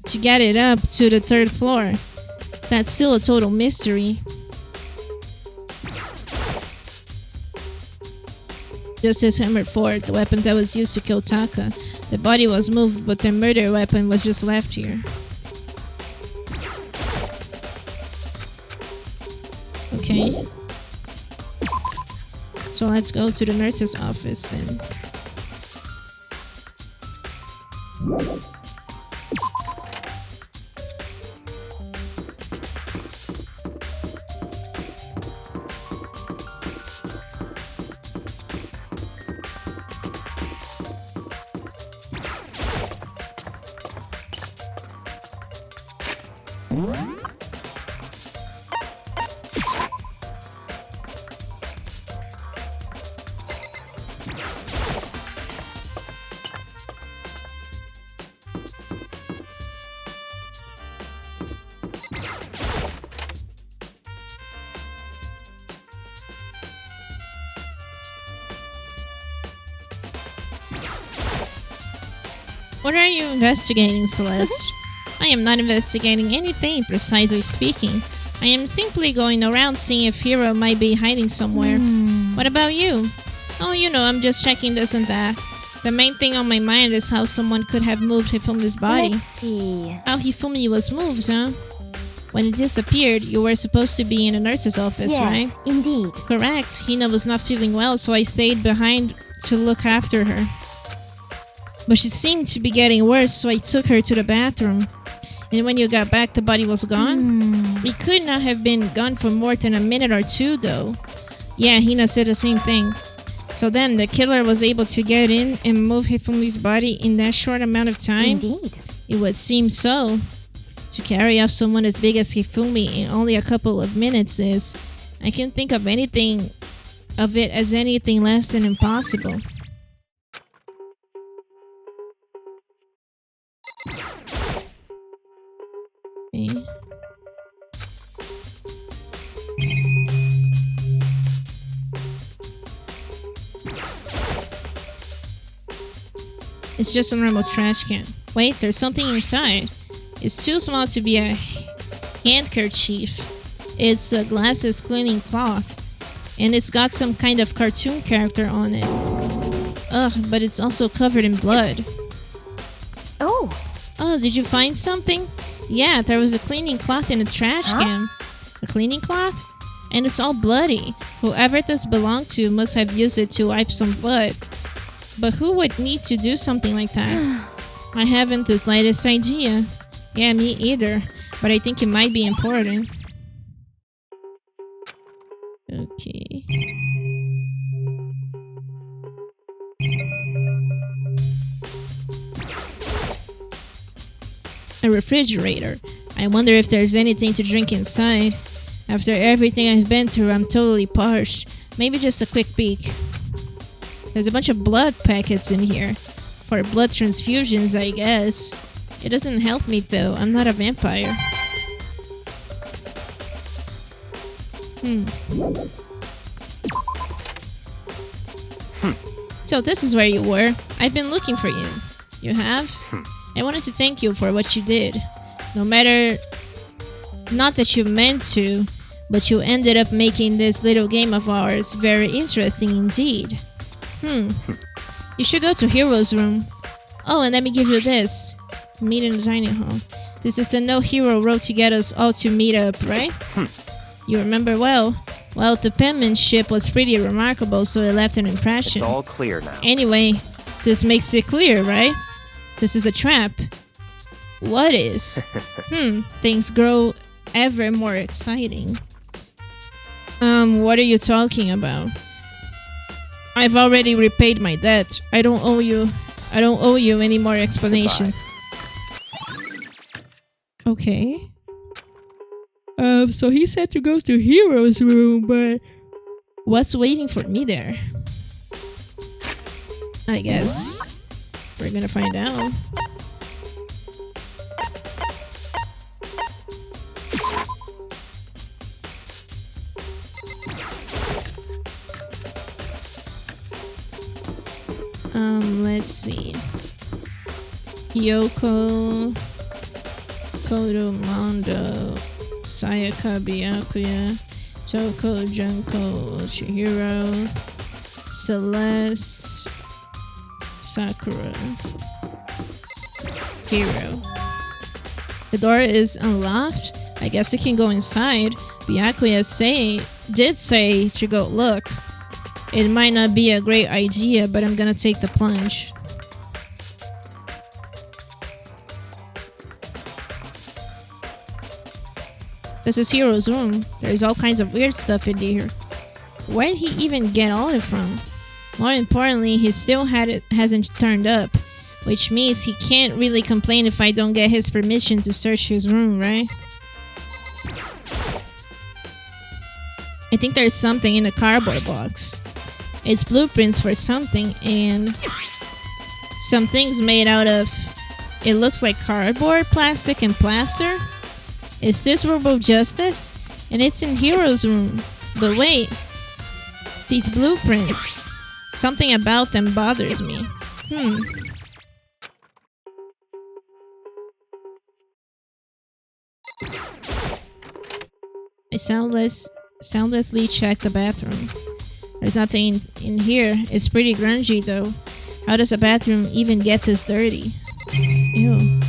to the 3rd floor. That's still a total mystery. Justice Hammer 4, the weapon that was used to kill Taka. The body was moved, but the murder weapon was just left here. Okay. So let's go to the nurse's office then. What are you investigating, Celeste? I am not investigating anything, precisely speaking. I am simply going around seeing if Hiro might be hiding somewhere. What about you? Oh, you know, I'm just checking this and that. The main thing on my mind is how someone could have moved Hifumi's body. Let's see. How Hifumi was moved, huh? When it disappeared, you were supposed to be in the nurse's office, right? Yes, indeed. Correct. Hina was not feeling well, so I stayed behind to look after her. But she seemed to be getting worse, so I took her to the bathroom. And when you got back, the body was gone? It could not have been gone for more than a minute or two, though. Yeah, Hina said the same thing. So then, the killer was able to get in and move Hifumi's body in that short amount of time? Indeed. It would seem so. To carry off someone as big as Hifumi in only a couple of minutes is... I can't think of anything of it as anything less than impossible. Okay. It's just a normal trash can. Wait, there's something inside. It's too small to be a handkerchief. It's a glasses cleaning cloth. And it's got some kind of cartoon character on it. Ugh, but it's also covered in blood. Oh. Oh, did you find something? Yeah, there was a cleaning cloth in a trash can. A cleaning cloth? And it's all bloody. Whoever this belonged to must have used it to wipe some blood. But who would need to do something like that? I haven't the slightest idea. Yeah, me either. But I think it might be important. Okay. A refrigerator. I wonder if there's anything to drink inside. After everything I've been through, I'm totally parched. Maybe just a quick peek. There's a bunch of blood packets in here. For blood transfusions, I guess. It doesn't help me though, I'm not a vampire. So this is where you were. I've been looking for you. You have? I wanted to thank you for what you did. No matter... Not that you meant to, but you ended up making this little game of ours very interesting indeed. You should go to Hero's room. Oh, and let me give you this. Meet in the dining hall. This is the note Hero wrote to get us all to meet up, right? You remember well. Well, the penmanship was pretty remarkable, so it left an impression. It's all clear now. Anyway, this makes it clear, right? This is a trap. What is? Things grow ever more exciting. What are you talking about? I've already repaid my debt. I don't owe you any more explanation. Goodbye. Okay. So he said to go to Hero's room, but what's waiting for me there? I guess we're gonna find out. Let's see. Yoko, Kodo, Mondo, Sayaka, Byakuya, Toko, Junko, Chihiro, Celeste, Sakura, Hero. The door is unlocked. I guess we can go inside. Byakuya did say to go look. It might not be a great idea, but I'm gonna take the plunge. This is Hero's room. There's all kinds of weird stuff in here. Where did he even get all it from? More importantly, he still hasn't turned up, which means he can't really complain if I don't get his permission to search his room, right? I think there's something in the cardboard box. It's blueprints for something, and some things made out of, it looks like cardboard, plastic, and plaster. Is this Robo Justice? And it's in Hero's room. But wait, these blueprints, something about them bothers me. I soundlessly check the bathroom. There's nothing in here. It's pretty grungy though. How does a bathroom even get this dirty? Ew.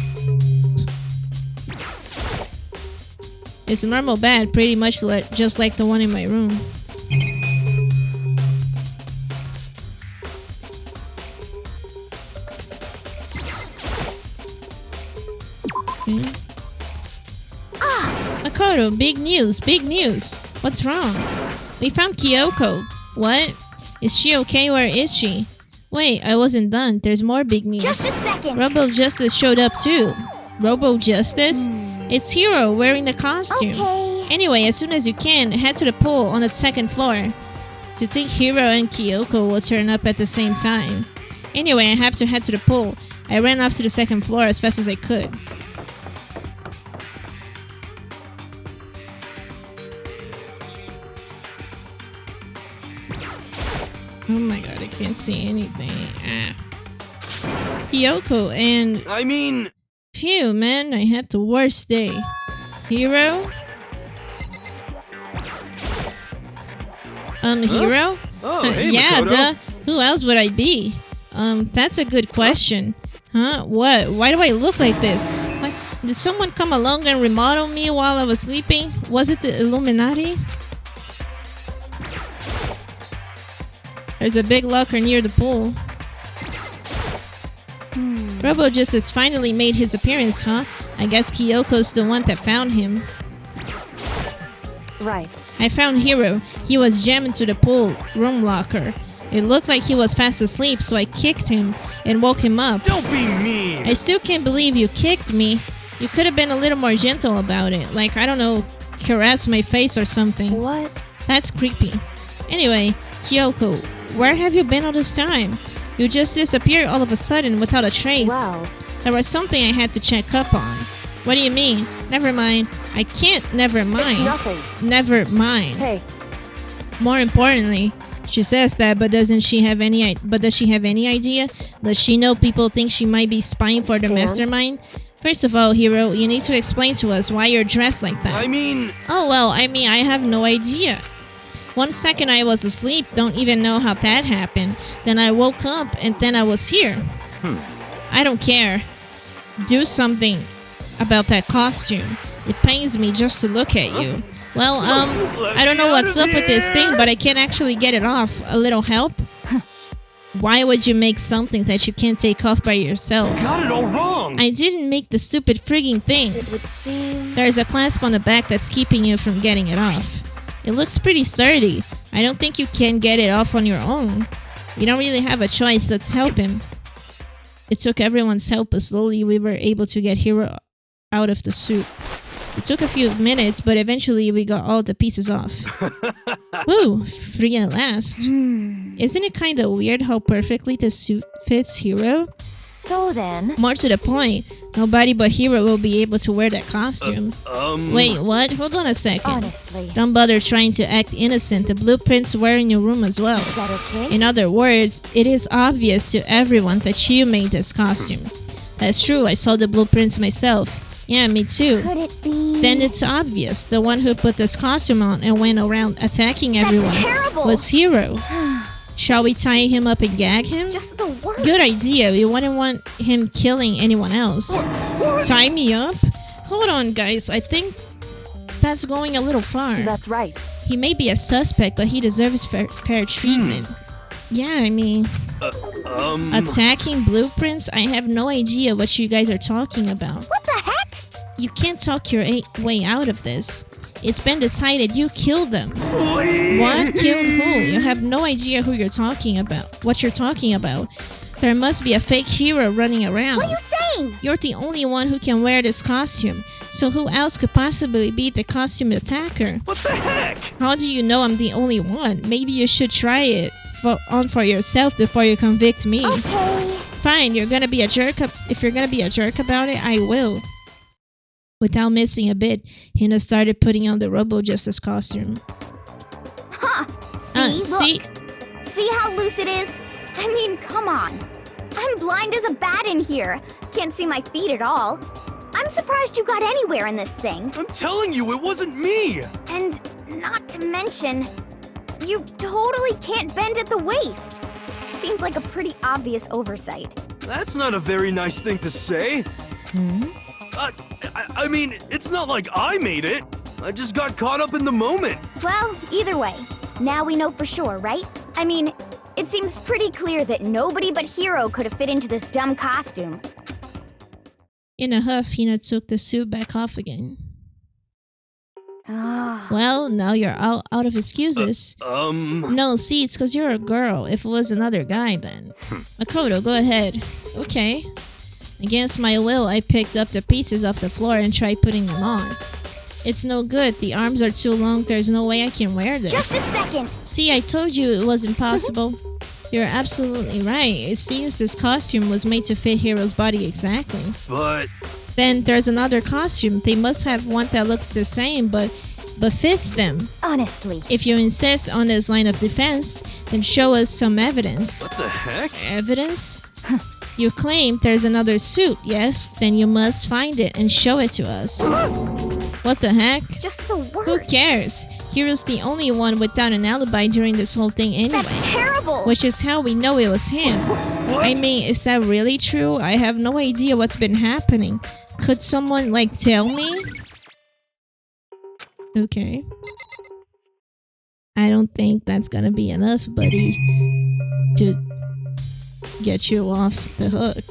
It's a normal bath, pretty much just like the one in my room. Okay. Makoto, big news, big news. What's wrong? We found Kyoko. What? Is she okay? Where is she? Wait, I wasn't done. There's more big news. Just a second. Robo Justice showed up too. Robo Justice? It's Hero wearing the costume. Okay. Anyway, as soon as you can, head to the pool on the second floor. Do you think Hero and Kyoko will turn up at the same time? Anyway, I have to head to the pool. I ran off to the second floor as fast as I could. Oh my god, I can't see anything. Kyoko and... I mean... Phew, man, I had the worst day. Hero? Hero? Oh, hey, yeah, Makoto. duh. Who else would I be? That's a good question. Huh? What? Why do I look like this? What? Did someone come along and remodel me while I was sleeping? Was it the Illuminati? There's a big locker near the pool. Robo Justice finally made his appearance, huh? I guess Kyoko's the one that found him. Right. I found Hero. He was jammed into the pool room locker. It looked like he was fast asleep, so I kicked him and woke him up. Don't be mean! I still can't believe you kicked me. You could have been a little more gentle about it. Like, I don't know, caress my face or something. What? That's creepy. Anyway, Kyoko, where have you been all this time? You just disappeared all of a sudden without a trace. Well, There was something I had to check up on. What do you mean? Never mind. I can't never it's mind. nothing. Never mind. Hey, More importantly, she says that, but does she have any idea? Does she know people think she might be spying for the And? mastermind? First of all, Hero, you need to explain to us why you're dressed like that. I mean... Oh, well, I have no idea. 1 second I was asleep, don't even know how that happened. Then I woke up, and then I was here. I don't care. Do something about that costume. It pains me just to look at you. Well, I don't know what's up with this thing, but I can't actually get it off. A little help? Why would you make something that you can't take off by yourself? Got it all wrong! I didn't make the stupid frigging thing. It would seem... There's a clasp on the back that's keeping you from getting it off. It looks pretty sturdy. I don't think you can get it off on your own. You don't really have a choice. Let's help him. It took everyone's help, but slowly we were able to get Hiro out of the suit. It took a few minutes, but eventually we got all the pieces off. Woo, free at last. Isn't it kind of weird how perfectly the suit fits Hiro? So then... More to the point, nobody but Hiro will be able to wear that costume. Wait, what? Hold on a second. Honestly. Don't bother trying to act innocent. The blueprints were in your room as well. Is that okay? In other words, it is obvious to everyone that you made this costume. That's true, I saw the blueprints myself. Yeah, me too. Could it be... Then it's obvious. The one who put this costume on and went around attacking everyone terrible. was Hiro. Shall we tie him up and gag him? Just the worst. Good idea. We wouldn't want him killing anyone else. Tie me up? Hold on, guys. I think that's going a little far. That's right. He may be a suspect, but he deserves fair treatment. Yeah, I mean... Attacking blueprints? I have no idea what you guys are talking about. What the heck? You can't talk your way out of this. It's been decided you killed them. What? Killed who? You have no idea who you're talking about. What you're talking about. There must be a fake Hiro running around. What are you saying? You're the only one who can wear this costume. So who else could possibly be the costume attacker? What the heck? How do you know I'm the only one? Maybe you should try it for yourself before you convict me. Okay. Fine, you're gonna be a jerk. If you're gonna be a jerk about it, I will. Without missing a bit, Hina started putting on the Robo Justice costume. Huh. See? See how loose it is? I mean, come on. I'm blind as a bat in here. Can't see my feet at all. I'm surprised you got anywhere in this thing. I'm telling you, it wasn't me! And not to mention, you totally can't bend at the waist. Seems like a pretty obvious oversight. That's not a very nice thing to say. I mean, it's not like I made it. I just got caught up in the moment. Well, either way, now we know for sure, right? I mean, it seems pretty clear that nobody but Hiro could have fit into this dumb costume. In a huff, Hina took the suit back off again. Well, now you're out of excuses. No, see, it's because you're a girl. If it was another guy, then. Makoto, go ahead. Okay. Against my will, I picked up the pieces off the floor and tried putting them on. It's no good. The arms are too long. There's no way I can wear this. Just a second. See, I told you it was impossible. You're absolutely right. It seems this costume was made to fit Hiro's body exactly. But... Then there's another costume. They must have one that looks the same, but fits them. Honestly. If you insist on this line of defense, then show us some evidence. What the heck? Evidence? You claim there's another suit, yes? Then you must find it and show it to us. What the heck? Just the worst. Who cares? Hiro's the only one without an alibi during this whole thing anyway. That's terrible! Which is how we know it was him. What? I mean, is that really true? I have no idea what's been happening. Could someone, tell me? Okay. I don't think that's gonna be enough, buddy, to get you off the hook.